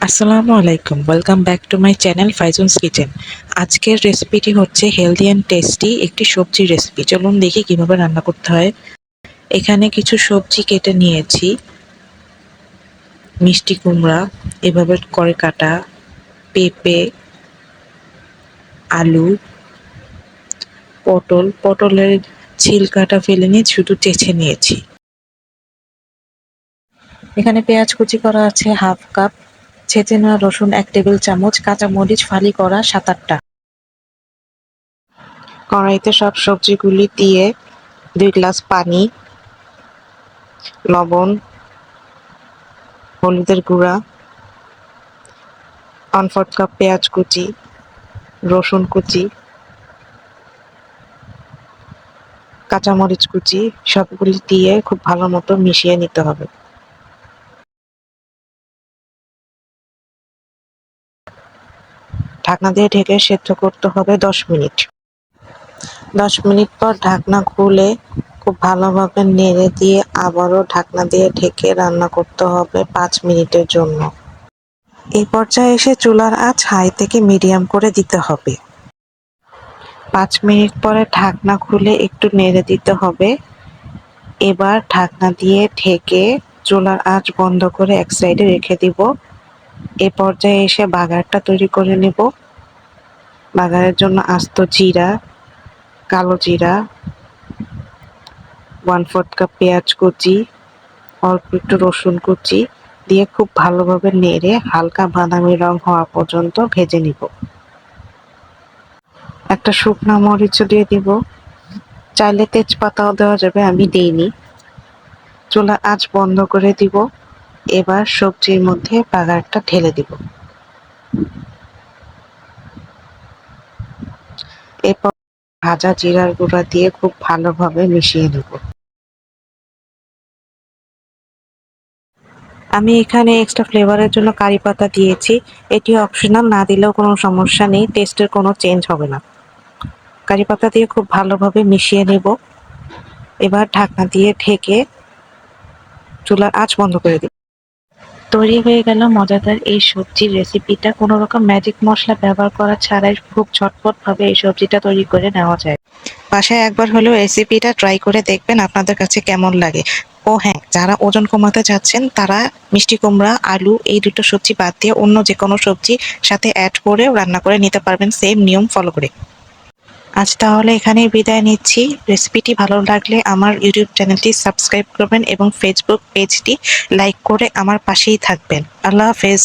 আসসালামু আলাইকুম, welcome back to my channel Faizun's kitchen. আজকের রেসিপিটি হচ্ছে হেলদি অ্যান্ড টেস্টি একটি সবজি রেসিপি। চলুন দেখি কিভাবে রান্না করতে হয়। এখানে কিছু সবজি কেটে নিয়েছি। মিষ্টি কুমড়া এভাবে করে কাটা, পেঁপে, আলু, পটলের ছিলকাটা ফেলে নিয়ে শুধু চেঁচে নিয়েছি। এখানে পেঁয়াজ কুচি করা আছে হাফ কাপ, ছেঁচে নেওয়া রসুন 1 টেবিল চামচ, কাঁচা মরিচ ফালি করা 7-8টা। কড়াইতে সব সবজিগুলি দিয়ে 2 গ্লাস পানি, লবণ, হলুদের গুঁড়া, 1/4 কাপ পেঁয়াজ কুচি, রসুন কুচি, কাঁচামরিচ কুচি সবগুলি দিয়ে খুব ভালো মতো মিশিয়ে নিতে হবে। ঢাকনা দিয়ে ঢেকে সেদ্ধ করতে হবে 10 মিনিট। 10 মিনিট পর ঢাকনা খুলে খুব ভালোভাবে নেড়ে দিয়ে আবারও ঢাকনা দিয়ে ঢেকে রান্না করতে হবে 5 মিনিটের জন্য। এই পর্যায়ে এসে চুলার আঁচ হাই থেকে মিডিয়াম করে দিতে হবে। 5 মিনিট পরে ঢাকনা খুলে একটু নেড়ে দিতে হবে। এবার ঢাকনা দিয়ে ঢেকে চুলার আঁচ বন্ধ করে এক সাইডে রেখে দিব। এ পর্যায়ে এসে বাগারটা তৈরি করে নেব। বাগারের জন্য আস্ত জিরা, কালো জিরা, 1/4 কাপ পেঁয়াজ কুচি, অল্প একটু রসুন কুচি দিয়ে খুব ভালোভাবে নেড়ে হালকা বাদামি রং হওয়া পর্যন্ত ভেজে নিব। একটা শুকনো মরিচও দিয়ে দিব, চাইলে তেজপাতাও দেওয়া যাবে, আমি দিইনি। চুলার আঁচ বন্ধ করে দিব। এবার সবজির মধ্যে বাগারটা ঢেলে দিব। এরপর ভাজা জিরার গুঁড়া দিয়ে খুব ভালোভাবে মিশিয়ে নেব। আমি এখানে এক্সট্রা ফ্লেভারের জন্য কারি পাতা দিয়েছি। এটি অপশনাল, না দিলেও কোনো সমস্যা নেই, টেস্টের কোনো চেঞ্জ হবে না। কারি পাতা দিয়ে খুব ভালোভাবে মিশিয়ে নেব। এবার ঢাকনা দিয়ে ঢেকে চুলার আঁচ বন্ধ করে দিই। তৈরি হয়ে গেল মজাদার এই সবজির রেসিপিটা। কোনো রকম ম্যাজিক মশলা ব্যবহার করা ছাড়াই খুব ঝটপটভাবে এই সবজিটা তৈরি করে নেওয়া যায়। বাসায় একবার হলেও রেসিপিটা ট্রাই করে দেখবেন আপনাদের কাছে কেমন লাগে। ও হ্যাঁ, যারা ওজন কমাতে চাচ্ছেন তারা মিষ্টি কুমড়া, আলু এই দুটো সবজি বাদ দিয়ে অন্য যে কোনো সবজি সাথে অ্যাড করেও রান্না করে নিতে পারবেন সেম নিয়ম ফলো করে। আজ তাহলে এখানেই বিদায় নিচ্ছি। রেসিপিটি ভালো লাগলে আমার ইউটিউব চ্যানেলটি সাবস্ক্রাইব করবেন এবং ফেসবুক পেজটি লাইক করে আমার পাশেই থাকবেন। আল্লাহ হাফেজ।